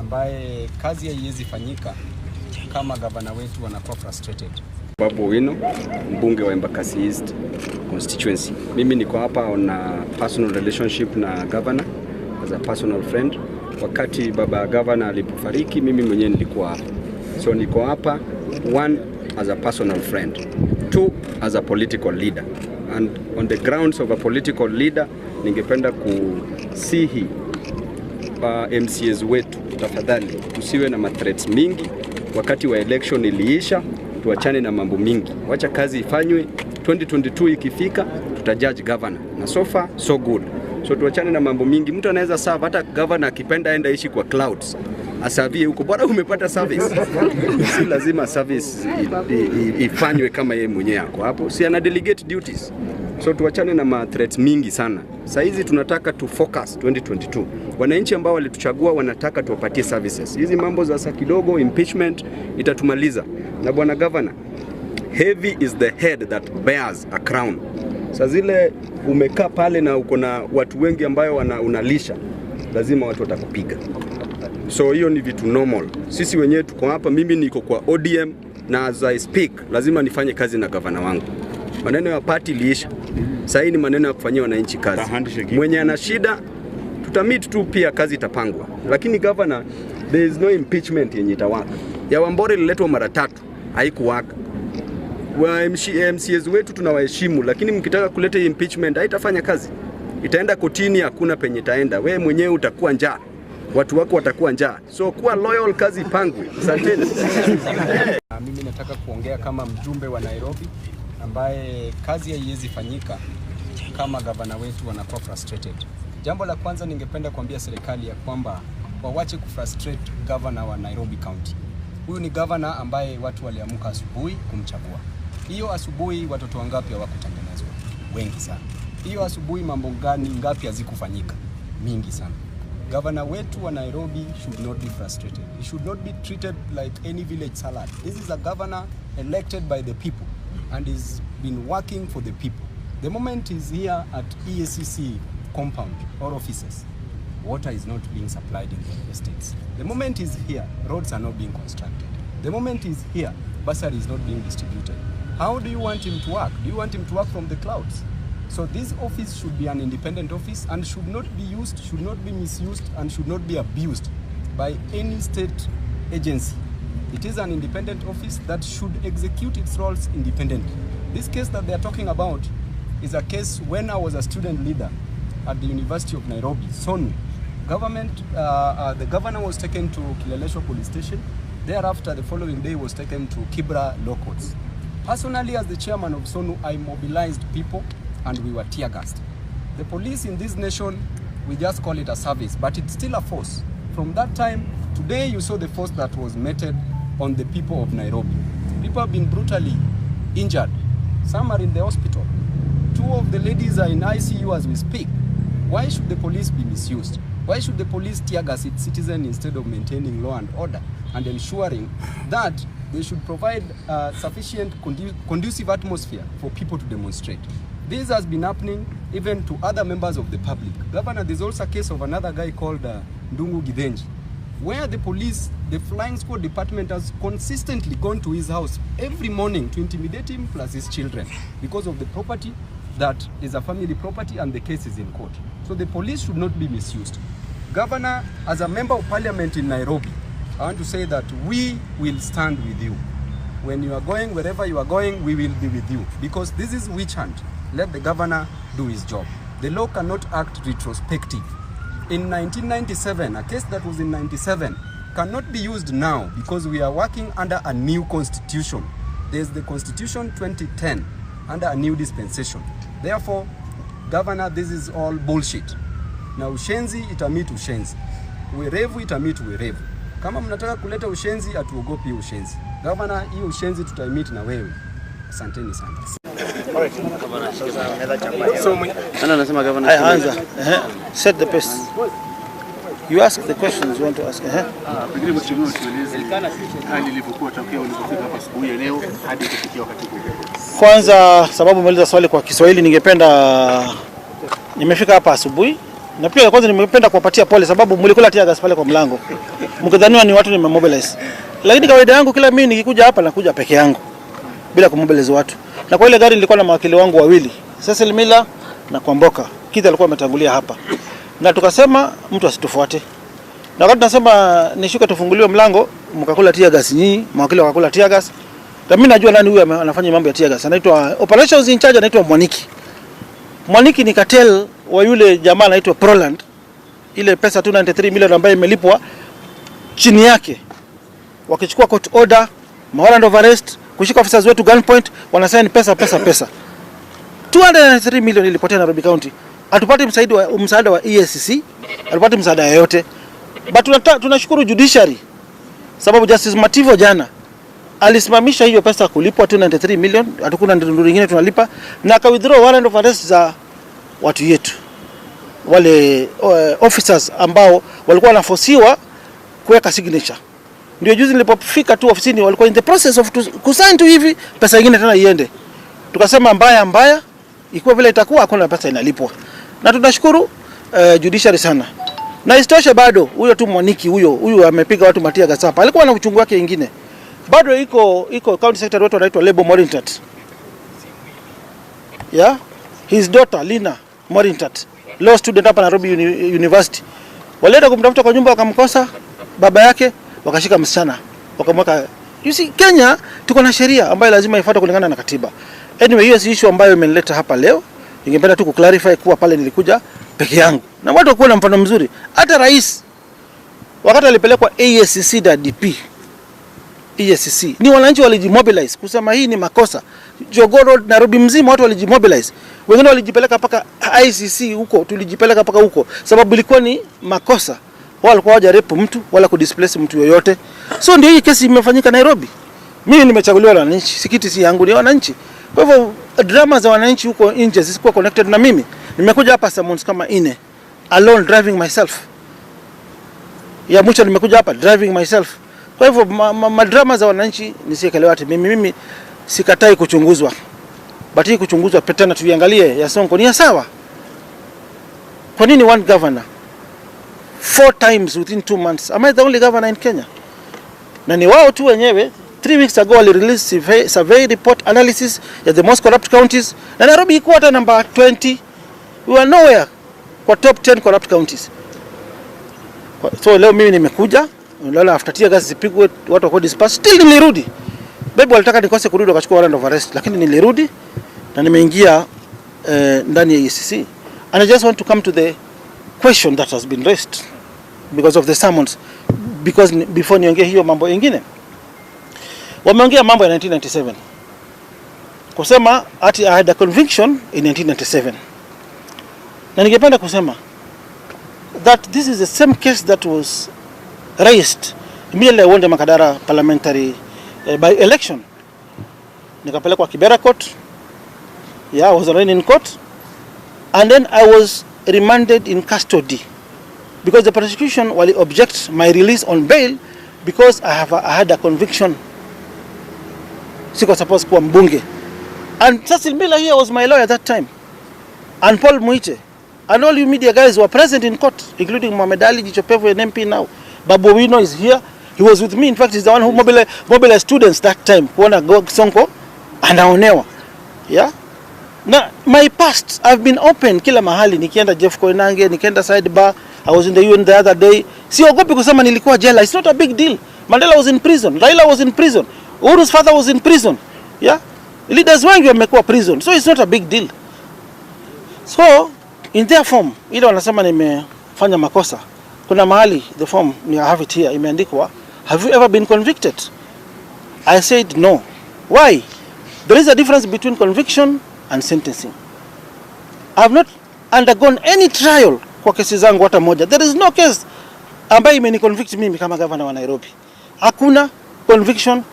ambaye kazi haiwezi fanyika kama gavana wetu wanakuwa frustrated. Babu Owino, mbunge wa Embakasi East constituency. Mimi niko hapa on a personal relationship na governor as a personal friend. Wakati baba governor alipofariki, mimi mwenyewe nilikuwa hapa. So niko hapa, one, as a personal friend, two, as a political leader. And on the grounds of a political leader, ningependa kusihi MCAs wetu, tafadhali tusiwe na threats mingi. Wakati wa election iliisha, tuachane na mambo mingi. Wacha kazi ifanywe. 2022 ikifika, tutajudge governor. Na so far, so good. So tuachane na mambo mingi. Mtu anaweza serve hata governor akipenda aenda ishi kwa clouds. Asavie huko. Bora umepata service. Si lazima service ifanywe kama yeye mwenyewe yako hapo. Si ana delegate duties. So tuachane na threats mingi sana. Sasa hizi tunataka tu focus 2022. Wananchi ambao walituchagua wanataka tuwapatie services. Hizi mambo za sasa kidogo impeachment itatumaliza. Na bwana governor, heavy is the head that bears a crown. Sasa zile umekaa pale na uko na watu wengi ambao unalisha, lazima watu watakupiga. So hiyo ni vitu normal. Sisi wenyewe tuko hapa, mimi niko kwa ODM na as I speak lazima nifanye kazi na governor wangu. Maneno ya party liisha. Sasa hii ni maneno ya kufanyia wananchi kazi. Mwenye ana shida tutamit tu, pia kazi itapangwa. Lakini governor, there is no impeachment yenye itawaka. Ya Wambore ililetwa mara 3, haikuwaka. Wa MCAs wetu tunawaheshimu, lakini mkitaka kuleta impeachment haitafanya kazi. Itaenda kotini, hakuna penye itaenda. Wewe mwenyewe utakuwa njaa. Watu wako watakuwa njaa. So kuwa loyal, kazi ipangwe. Asanteni. Mimi nataka kuongea kama mjumbe wa Nairobi ambaye kazi haiwezi fanyika kama gavana wetu wanakuwa frustrated. Jambo la kwanza ningependa kuambia serikali ya kwamba wawache kufrustrate governor wa Nairobi County. Huyu ni governor ambaye watu waliamka asubuhi kumchagua. Hiyo asubuhi watoto wangapi hawakutengenezwa? Wengi sana. Hiyo asubuhi mambo ngapi hazikufanyika? Mingi sana. Governor wetu wa Nairobi should not be frustrated. He should not be treated like any village salad. This is a governor elected by the people and has been working for the people. The moment he's here at EACC compound or offices, water is not being supplied in the estates. The moment he's here, roads are not being constructed. The moment he's here, bursary is not being distributed. How do you want him to work? Do you want him to work from the clouds? So this office should be an independent office and should not be used, should not be misused, and should not be abused by any state agency. It is an independent office that should execute its roles independently. This case that they are talking about is a case when I was a student leader at the University of Nairobi, SONU. The governor was taken to Kileleshwa police station. Thereafter, the following day was taken to Kibra law courts. Personally, as the chairman of SONU, I mobilized people and we were tear gassed. The police in this nation, we just call it a service, but it's still a force. From that time, today you saw the force that was meted on the people of Nairobi. People have been brutally injured. Some are in the hospital. 2 of the ladies are in ICU as we speak. Why should the police be misused? Why should the police tear gas its citizens instead of maintaining law and order and ensuring that they should provide sufficient conducive atmosphere for people to demonstrate? This has been happening even to other members of the public. Governor, there's also a case of another guy called Ndungu Gidenji, where the police, the flying squad department has consistently gone to his house every morning to intimidate him plus his children because of the property that is a family property and the case is in court. So the police should not be misused. Governor, as a member of parliament in Nairobi, I want to say that we will stand with you. When you are going, wherever you are going, we will be with you. Because this is witch hunt. Let the governor do his job. The law cannot act retrospective. In 1997, a case that was in 97 cannot be used now because we are working under a new constitution. There's the Constitution 2010 under a new dispensation. Therefore, Governor, this is all bullshit. Na ushenzi itamit ushenzi. Werevu itamit werevu. Kama mnataka kuleta ushenzi, atuogopi ushenzi. Governor, hii ushenzi tutaimit na wewe. Asanteni sana. Set the pace. You ask the questions you want to ask. Kwanza sababu umeuliza swali kwa Kiswahili, nimefika hapa asubuhi Na pia kwanza nimependa kuwapatia pole sababu mlikula tear gas pale kwa mlango. Mkidhaniwa ni watu nimemobilize. Lakini kawaida yangu kila mimi nikikuja hapa nakuja peke yangu bila kumobilize watu. Na kwa ile gari nilikuwa na mawakili wangu wawili, Cecil Miller na Kwamboka. Kitu alikuwa ametangulia hapa. Na tukasema mtu asitufuate. Na wakati tunasema nishuke tufunguliwe mlango, mkakula tear gas nyinyi, mawakili wakakula tear gas. Na mimi najua nani huyu anafanya mambo ya tear gas. Anaitwa operations in charge, anaitwa Mwaniki. Mwaniki ni cartel wa yule jamaa anaitwa Proland. Ile pesa 293 milioni ambayo imelipwa chini yake. Wakichukua court order, warrant of arrest, kushika officers wetu gunpoint, wanasaini pesa. 293 milioni ilipotea Nairobi County. Hatupati msaada wa EACC, hatupati msaada yoyote. But tunashukuru judiciary sababu Justice Mativo jana alisimamisha hiyo pesa kulipwa 293 milioni, hatukuna nduru nyingine tunalipa, na aka withdraw warrant of arrest za watu yetu. Wale officers ambao walikuwa wanafosiwa kuweka signature. Ndio juzi nilipofika tu ofisini walikuwa in the process of kusign tu hivi pesa nyingine tena iende. Tukasema mbaya ikuwa vile itakuwa hakuna pesa inalipwa. Na tunashukuru judiciary sana. Na istoshe bado huyo tu Mwaniki huyo amepiga watu matia gasapa. Alikuwa na uchungu wake mwingine. Bado iko county secretary wetu anaitwa Lebo Morintat. Yeah? His daughter Lina Morintat, law student hapa Nairobi University. Walienda kumtafuta kwa nyumba wakamkosa baba yake, wakashika msichana, wakamweka. You see, Kenya tuko na sheria ambayo lazima ifuatwe kulingana na katiba. Anyway, hiyo si issue ambayo imenileta hapa leo. Ningependa tu kuclarify kuwa pale nilikuja peke yangu. Na watu wakuwa na mfano mzuri. Hata rais wakati alipelekwa ASCC na DP. EACC ni wananchi walijimobilize kusema hii ni makosa. Govornor Nairobi mzima watu walijimobilize. Wengine walijipeleka paka ICC huko, tulijipeleka paka huko sababu ilikuwa ni makosa. Wao walikuwa hawajarepu mtu wala kudisplace mtu yoyote. So ndio hii kesi imefanyika Nairobi. Mimi nimechaguliwa na wananchi, sikiti si yangu, ni wananchi. Kwa hivyo drama za wananchi huko nje zisikuwa connected na mimi. Nimekuja hapa summons kama 4 alone driving myself. Ya mwisho nimekuja hapa driving myself. Kwa hivyo madrama za wananchi nisiekelewa ati mimi sikatai kuchunguzwa. But hii kuchunguzwa petana tuiangalie ya Sonko ni ya sawa. Kwa nini one governor 4 times within 2 months? Am I the only governor in Kenya? Na ni wao tu wenyewe 3 weeks ago wali release survey report analysis ya the most corrupt counties. Na Nairobi iko hata number 20. We were nowhere kwa top 10 corrupt counties. So leo mimi nimekuja Lola after tear gas zipigwe watu wako disperse, still nilirudi. Babu alitaka nikose kurudi wakachukua warrant of arrest, lakini nilirudi na nimeingia ndani ya EACC. And I just want to come to the question that has been raised because of the summons, because before niongee hiyo mambo mengine. Wameongea mambo ya 1997. Kusema ati I had a conviction in 1997. Na ningependa kusema that this is the same case that was raised immediately I won the Makadara parliamentary by election. Nikapelekwa Kibera court. Yeah, I was arraigned in court. And then I was remanded in custody because the prosecution will object my release on bail because I had a conviction. Siko supposed kuwa mbunge. And Cecil Miller here was my lawyer at that time. And Paul Muite. And all you media guys were present in court, including Mohamed Ali Jichopevu, an MP now. Babu Owino is here. He was with me. In fact, he's the one who mobilized students that time. Kuona Sonko anaonewa. Yeah? Now, my past, I've been open kila mahali. Nikienda Jeff Koinange, nikienda Sidebar. I was in the UN the other day. Siogopi kusema nilikuwa jela. It's not a big deal. Mandela was in prison. Raila was in prison. Uhuru's father was in prison. Yeah? Leaders wengi wamekuwa prison. So it's not a big deal. So, in their form, ile wanasema nimefanya makosa. Kuna mahali, the form, I have it here, imeandikwa, have you ever been convicted? I said no. Why? There is a difference between conviction and sentencing. I have not undergone any trial kwa kesi zangu hata moja. There is no case ambayo imeniconvict mimi kama governor wa Nairobi. Hakuna conviction.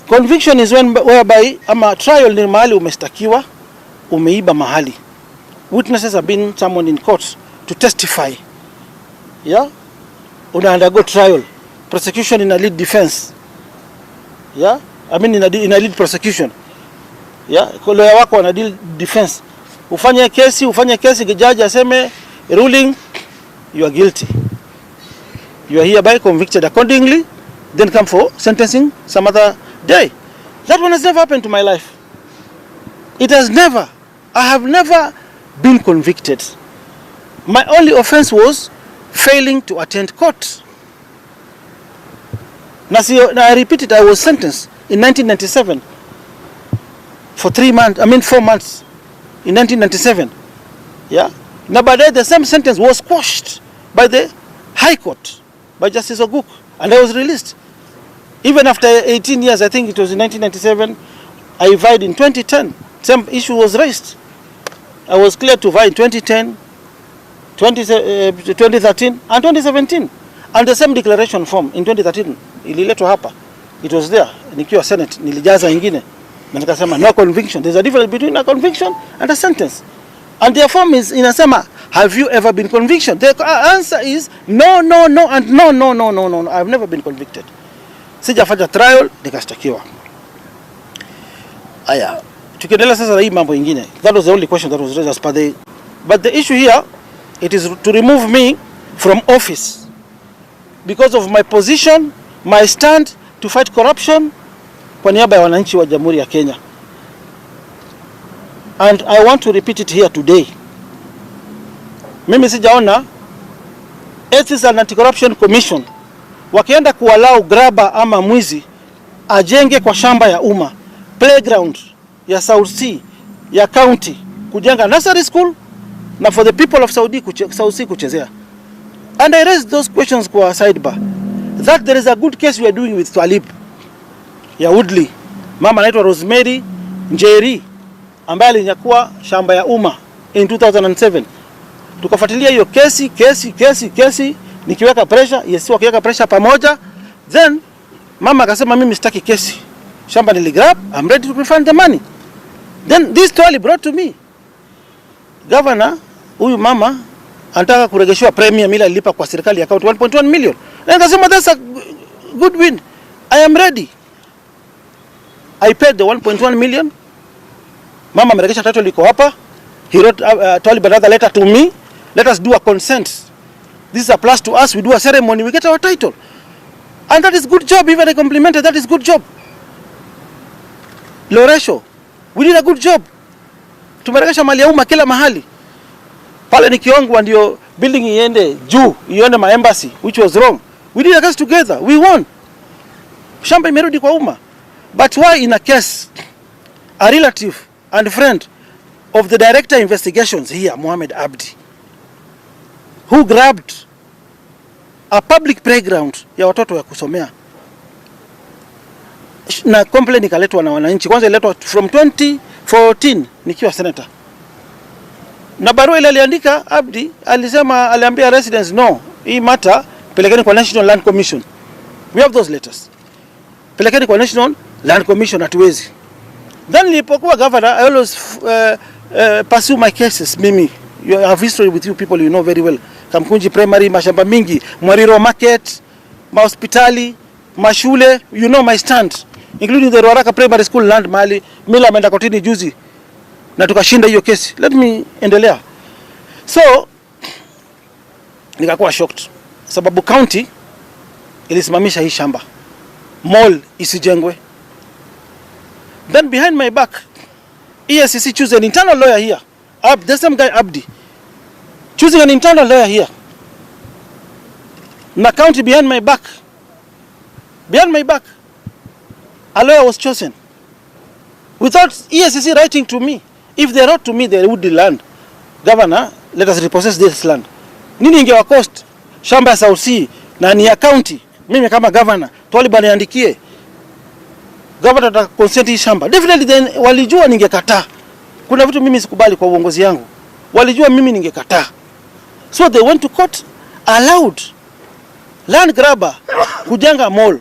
Conviction is whereby ama trial ni mahali umestakiwa, umeiba mahali. Witnesses have been summoned in court to testify. Yeah? Una undergo trial. Prosecution in a lead defense. Yeah? I mean in a lead prosecution. Yeah? Lawyer wako wana deal defense. ufanye kesi, judge aseme ruling you are guilty. You are hereby convicted accordingly, then come for sentencing some other day. That one has never happened to my life. It has never. I have never been convicted. My only offense was failing to attend court. Now I repeat it, I was sentenced in 1997 for 4 months in 1997. Yeah. Now by then the same sentence was quashed by the High Court, by Justice Oguk, and I was released. Even after 18 years, I think it was in 1997, I vied in 2010. Same issue was raised. I was cleared to vie in 2010, 2013, and 2017. And the same declaration form in 2013, ililetwa hapa. It was there, nikiwa Senate, nilijaza ingine. Na nikasema no conviction. There's a difference between a conviction and a sentence. And their form is inasema, have you ever been convicted? The answer is no, no, no, and no, no, no, no, no, no. I've never been convicted. Sijafanya trial, nikashtakiwa. Aya, tukiendelea sasa na hii mambo ingine. That was the only question that was raised as per the... But the issue here, it is to remove me from office because of my position, my stand to fight corruption kwa niaba ya wananchi wa Jamhuri ya Kenya. And I want to repeat it here today. Mimi sijaona Ethics and Anti-Corruption Commission wakienda kuwalau graba ama mwizi ajenge kwa shamba ya umma, playground ya South Sea ya county, kujenga nursery school na for the people of South Sea kuchezea. And I raised those questions kwa sidebar. That there is a good case we are doing with Twalib ya Woodley. Mama anaitwa Rosemary Njeri ambaye alinyakua shamba ya umma in 2007. Tukafuatilia hiyo kesi, nikiweka pressure, yes, wakiweka pressure pamoja. Then mama akasema mimi sitaki kesi. Shamba niligrab, I'm ready to refund the money. Then this Twalib brought to me, Governor, huyu mama anataka kuregeshwa premium ile alilipa kwa serikali account 1.1 million. Na nikasema that's a good win. I am ready. I paid the 1.1 million. Mama ameregesha title liko hapa. He wrote Twalib another letter to me. Let us do a consent. This is a plus to us. We do a ceremony. We get our title. And that is good job. Even I complimented. That is good job. Loresho, we did a good job. Tumeregesha mali ya umma kila mahali. Pale nikiongwa ndio building iende juu, ione ma embassy, which was wrong. We did a case together. We won. Shamba imerudi kwa umma. But why in a case a relative and friend of the director investigations here, Mohamed Abdi, who grabbed a public playground ya watoto ya kusomea, na complaint ikaletwa na wananchi. Kwanza iletwa from 2014 nikiwa senator. Na barua ile aliandika Abdi, aliambia residents no, hii matter pelekeni kwa National Land Commission. We have those letters. Pelekeni kwa National Land Commission, hatuwezi. Then nilipokuwa governor, I always pursue my cases. Mimi, you have history with you people, you know very well. Kamkunji Primary, mashamba mingi, Mwariro Market, mahospitali, mashule, you know my stand, including the Ruaraka Primary School land mahali Mila ameenda kotini juzi na tukashinda hiyo kesi. Let me endelea. So nikakuwa shocked sababu county ilisimamisha hii shamba, mall isijengwe. Then behind my back, EACC choose an internal lawyer here. The same guy Abdi choosing an internal lawyer here. Na county behind my back, a lawyer was chosen without EACC writing to me. If they wrote to me, they would land. Governor, let us repossess this land. Nini ingewa cost shamba ya South Sea na ni ya county? Mimi kama governor, Twalib niandikie governor ta consent hii shamba. Definitely then walijua ningekataa. Kuna vitu mimi sikubali kwa uongozi yangu. Walijua mimi ningekataa. So they went to court, allowed land grabber kujenga mall.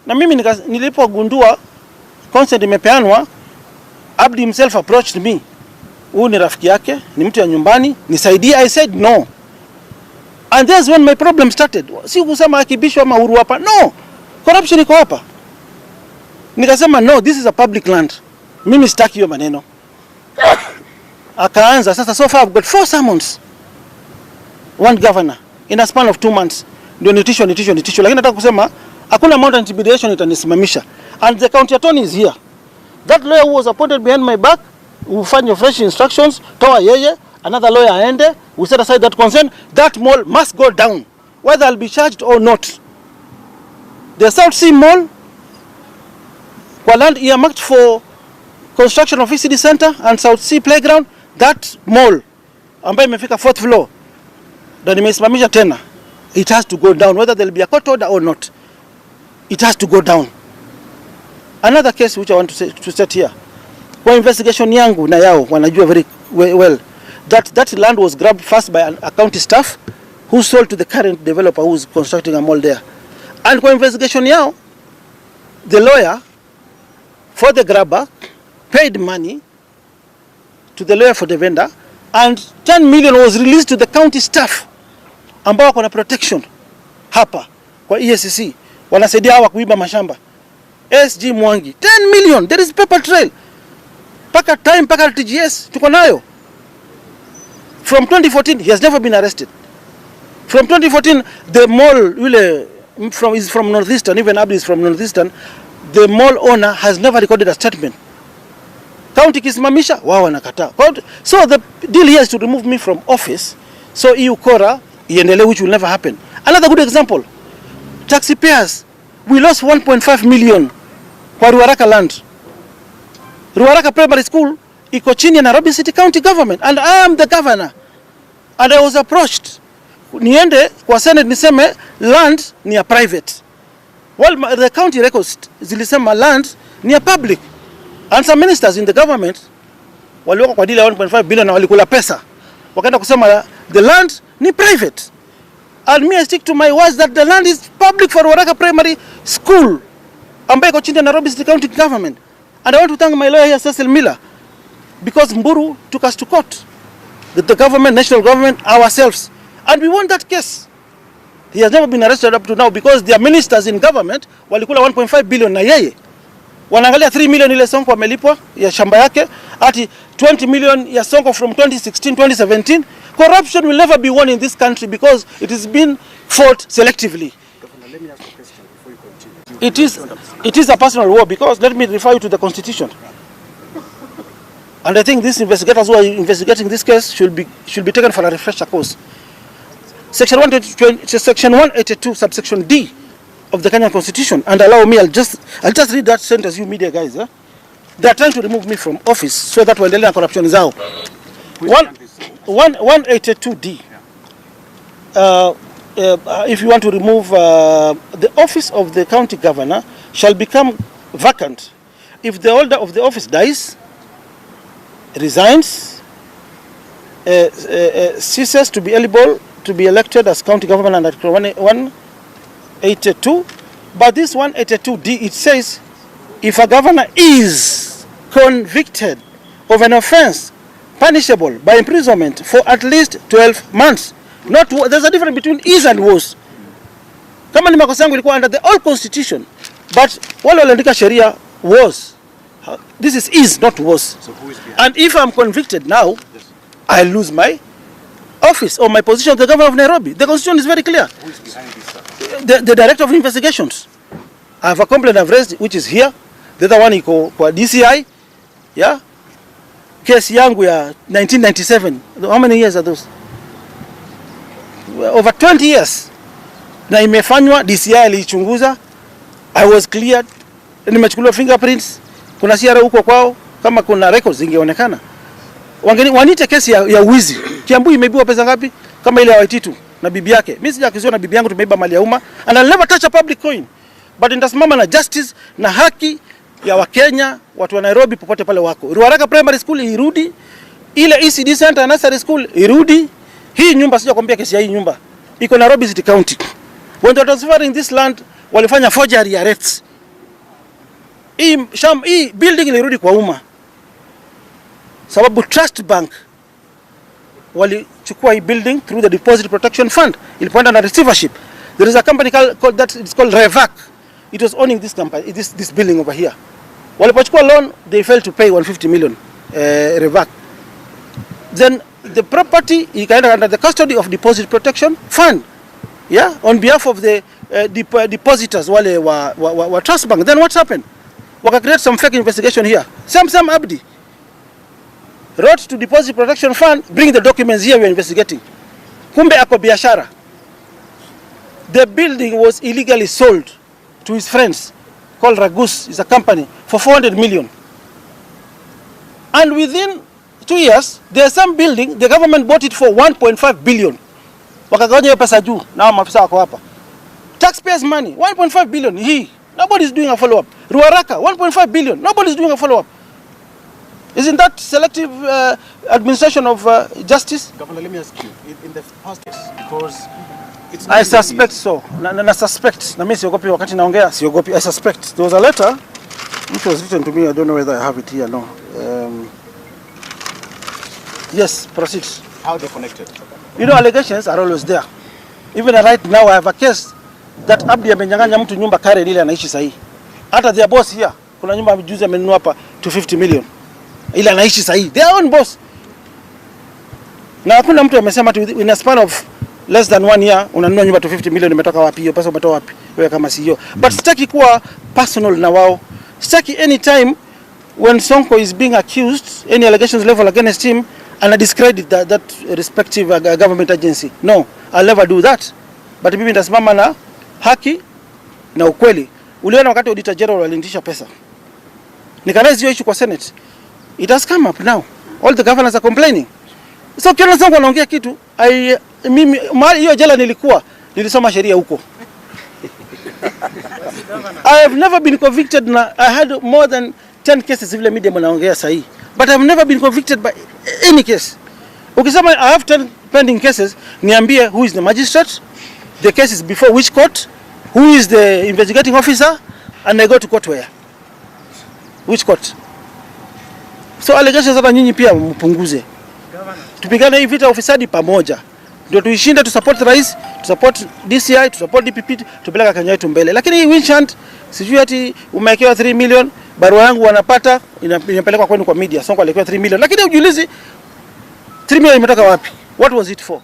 Na mimi nilipogundua consent imepeanwa, Abdi himself approached me. Huyu ni rafiki yake, ni mtu ya nyumbani, nisaidie. I said no. And that's when my problem started. Si kusema akibishwa ama huru hapa. No. Corruption iko hapa. Nikasema no, this is a public land. Mimi sitaki hiyo maneno. akaanza sasa. So far I've got 4 summons, 1 governor in a span of 2 months. Ndio nitisho, lakini nataka kusema hakuna amount of intimidation itanisimamisha. And the county attorney is here. That lawyer who was appointed behind my back will find your fresh instructions, toa yeye, another lawyer aende, we set aside that concern. That mall must go down, whether I'll be charged or not. The South Sea Mall, kwa land earmarked for construction of ECD Center and South Sea Playground, that mall ambayo imefika 4th floor, ndio nimesimamisha tena. It has to go down, whether there will be a court order or not. It has to go down. Another case which I want to set here. Kwa investigation yangu na yao wanajua very well that land was grabbed first by a county staff who sold to the current developer who is constructing a mall there. And kwa investigation yao, the lawyer for the grabber paid money to the lawyer for the vendor, and 10 million was released to the county staff ambao kuna protection hapa kwa EACC, wanasaidia hawa kuiba mashamba. SG Mwangi 10 million, there is paper trail, paka time, paka TGS tuko nayo. From 2014 he has never been arrested. From 2014 the mall is from Northeastern, even Abdi is from Northeastern. The mall owner has never recorded a statement. County kisimamisha wao wanakataa. So the deal here is to remove me from office, so EU Kora iendelee, which will never happen. Another good example, taxpayers, we lost 1.5 million kwa Ruaraka land. Ruaraka Primary School iko chini ya Nairobi City County Government, and I am the governor, and I was approached niende kwa Senate niseme land ni ya private. Well, the county records zilisema land ni ya public, and some ministers in the government walioko kwa deal ya 1.5 billion na walikula pesa, wakaenda kusema the land ni private. And me, I stick to my words that the land is public for Ruaraka Primary School ambayo iko chini ya Nairobi City County Government. And I want to thank my lawyer here, Cecil Miller, because Mburu took us to court, the government, national government, ourselves, and we won that case. He has never been arrested up to now because their ministers in government walikula 1.5 billion na yeye wanaangalia 3 million ile Sonko amelipwa ya shamba yake, ati 20 million ya Sonko from 2016 2017. Corruption will never be won in this country because it has been fought selectively. Governor, let me ask a question before you continue. It is a personal war, because let me refer you to the Constitution. And I think these investigators who are investigating this case should be taken for a refresher course. Section 182 subsection D of the Kenyan Constitution, and allow me, I'll just read that sentence, you media guys. They are trying to remove me from office so that waendelee na corruption zao. 182D. If you want to remove the office of the county governor shall become vacant if the holder of the office dies, resigns, ceases to be eligible to be elected as county government under 182. But this 182D, it says if a governor is convicted of an offense punishable by imprisonment for at least 12 months. Not, there's a difference between is and was. Kama ni makosa yangu ilikuwa under the old constitution, but wale waliandika sheria was. This is not was. So who is behind? And if I'm convicted now, yes, I lose my office or my position as the governor of Nairobi. The constitution is very clear. Who is behind this, sir? The director of investigations. I have a complaint I've raised, which is here. The other one iko kwa DCI. Yeah. Case yangu ya 1997. How many years are those? Over 20 years. Na imefanywa, DCI alichunguza. I was cleared. Nimechukuliwa fingerprints. Kuna CRA huko kwao, kama kuna records zingeonekana. Wanite kesi ya wizi. Kiambu imeibiwa pesa ngapi? Kama ile ya Waititu na bibi yake. Mimi sijakiziwa na bibi yangu tumeiba mali ya umma, and I'll never touch a public coin. But nitasimama na justice na haki ya Wakenya, watu wa Nairobi popote pale wako. Ruaraka Primary School irudi, ile ECD Center Nursery School irudi. Hii nyumba sija kwambia kesi ya hii nyumba iko Nairobi City County. When they were transferring this land, walifanya forgery ya rates. Hii building ilirudi kwa umma, sababu Trust Bank walichukua hii building through the Deposit Protection Fund. Ilipoenda na receivership. There is a company called that, it's called Revac. It was owning this company, this building over here. Walipochukua loan, they failed to pay 150 million Revac. then the property ikaenda under the custody of Deposit Protection Fund, yeah, on behalf of the depositors wale wa Trust Bank. Then what happened? Waka create some fake investigation here. Sam Abdi wrote to Deposit Protection Fund, bring the documents here, we are investigating. Kumbe ako biashara. The building was illegally sold to his friends called Ragus, is a company, for 400 million. And within 2 years, there's some building, the government bought it for 1.5 billion. Wakagawanya hiyo pesa juu, na maafisa wako hapa. Taxpayers money, 1.5 billion. Nobody's doing a follow-up. Ruaraka, 1.5 billion. Nobody's doing a follow-up. Isn't that selective administration of justice? Governor, let me ask you, in the past case, because it's I suspect so. Na suspect. Na mimi siogopi wakati naongea, siogopi. I suspect. There was a letter which was written to me. I don't know whether I have it here. No. Yes, proceed. How they're connected? You know, allegations are always there. Even right now, I have a case that Abdi amenyang'anya mtu nyumba Karen ile anaishi sahi. Hata their boss here, kuna nyumba juzi amenunua hapa 250 million. Ile anaishi sahi. Their own boss. Na hakuna mtu amesema in a span of less than 1 year unanunua nyumba 250 million, imetoka wapi hiyo pesa, umetoa wapi wewe kama CEO? But sitaki kuwa personal na wao. Sitaki anytime when Sonko is being accused, any allegations level against him, and I discredit that respective government agency. No, I'll never do that. But mimi nitasimama na haki na ukweli. Uliona wakati Auditor General aliindisha pesa, nikaraise hiyo issue kwa Senate. It has come up now. All the governors are complaining. So kiona Sonko anaongea kitu, mimi hiyo jela nilisoma sheria huko. I have never been convicted na I had more than 10 cases vile media mnaongea sahi. But I have never been convicted by any case. Ukisema I have 10 pending cases, niambie who is the magistrate, the case is before which court, who is the investigating officer, and I go to court where? Which court? So allegations hata nyinyi pia mpunguze. Tupigane hii vita ufisadi pamoja. Ndio tuishinde, tu support rais, tu support DCI, tu support DPP, tupeleka Kenya yetu mbele. Lakini hii witch hunt, sijui ati umewekewa 3 million, barua yangu wanapata, inapelekwa kwenu kwa media. Sonko alikuwa 3 million. Lakini ujiulize 3 million imetoka wapi? What was it for?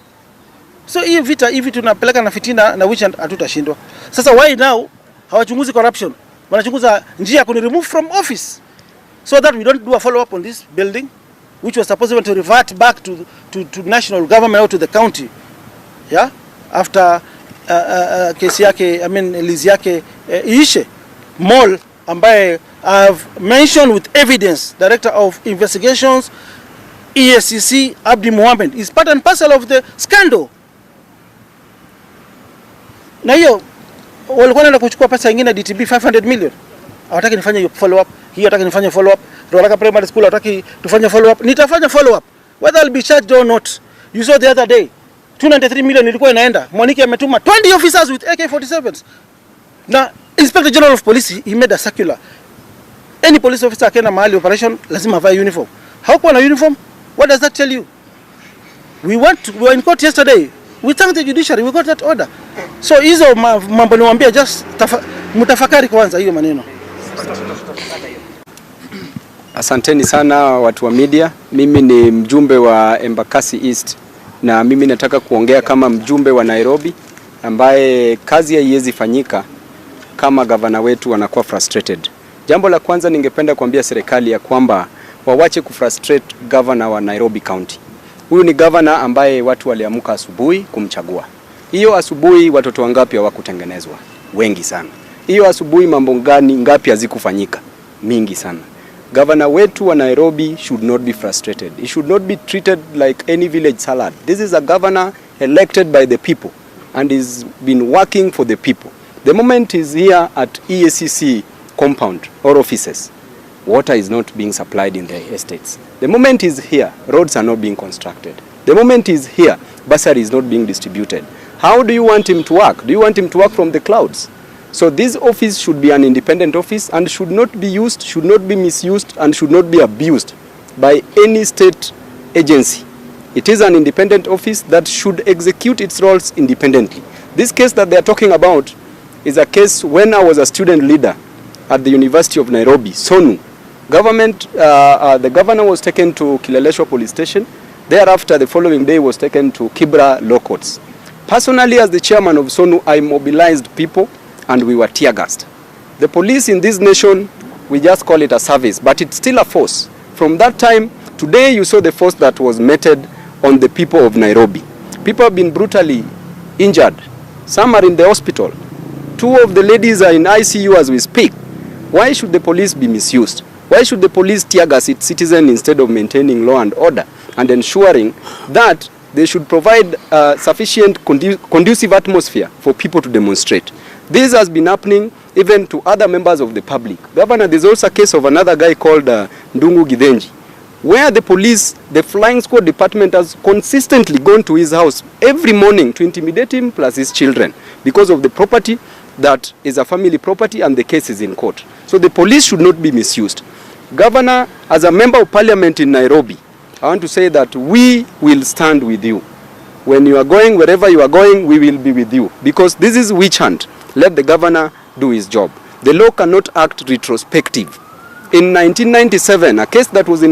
So hii vita hivi tunapeleka na fitina na witch hunt, hatutashindwa. Sasa why now hawachunguzi corruption? Wanachunguza njia ya remove from office. So that we don't do a follow up on this building, which was supposed to revert back to national government or to the county, yeah, after kesi yake, I mean lease yake iishe. Mall ambaye I've mentioned with evidence, Director of Investigations EACC Abdi Mohammed is part and parcel of the scandal. Na hiyo walikuwa wanaenda kuchukua pesa nyingine DTB 500 million. Hawataki nifanye hiyo follow up. Hiyo hataki nifanye follow up. Ruaraka Primary School hataki tufanye follow up. Nitafanya follow up whether I'll be charged or not. You saw the other day 293 million ilikuwa inaenda. Mwaniki ametuma 20 officers with AK47s. Na Inspector General of Police, he made a circular. Any police officer akienda mahali operation lazima avae uniform. Hawakuwa na uniform. What does that tell you? We were in court yesterday. We thank the judiciary, we got that order. So hizo mambo niwaambia, just mtafakari kwanza hiyo maneno. Asanteni sana watu wa media. Mimi ni mjumbe wa Embakasi East na mimi nataka kuongea kama mjumbe wa Nairobi ambaye kazi haiwezi fanyika kama gavana wetu wanakuwa frustrated. Jambo la kwanza ningependa kuambia serikali ya kwamba wawache kufrustrate governor wa Nairobi County. Huyu ni governor ambaye watu waliamka asubuhi kumchagua. Hiyo asubuhi watoto wangapi hawakutengenezwa? Wengi sana. Hiyo asubuhi mambo ngapi hazikufanyika? Mingi sana. Governor wetu wa Nairobi should not be frustrated. He should not be treated like any village salad. This is a governor elected by the people and is been working for the people. The moment he's here at EACC compound or offices, water is not being supplied in the estates. The moment he's here, roads are not being constructed. The moment he's here, bursary is not being distributed. How do you want him to work? Do you want him to work from the clouds? So this office should be an independent office and should not be used, should not be misused, and should not be abused by any state agency. It is an independent office that should execute its roles independently. This case that they are talking about is a case when I was a student leader at the University of Nairobi, SONU. The governor was taken to Kileleshwa police station Thereafter, the following day was taken to Kibra Law Courts. Personally, as the chairman of SONU, I mobilized people and we were tear gassed. The police in this nation, we just call it a service, but it's still a force. From that time, today you saw the force that was meted on the people of Nairobi. People have been brutally injured. Some are in the hospital. 2 of the ladies are in ICU as we speak. Why should the police be misused? Why should the police tear gas its citizens instead of maintaining law and order and ensuring that they should provide sufficient conducive atmosphere for people to demonstrate? This has been happening even to other members of the public. Governor, there's also a case of another guy called Ndungu Githenji, where the police, the flying squad department has consistently gone to his house every morning to intimidate him plus his children because of the property that is a family property and the case is in court. So the police should not be misused. Governor, as a member of parliament in Nairobi, I want to say that we will stand with you. When you are going, wherever you are going, we will be with you. Because this is witch hunt. Let the governor do his job. The law cannot act retrospective. In 1997, a case that was in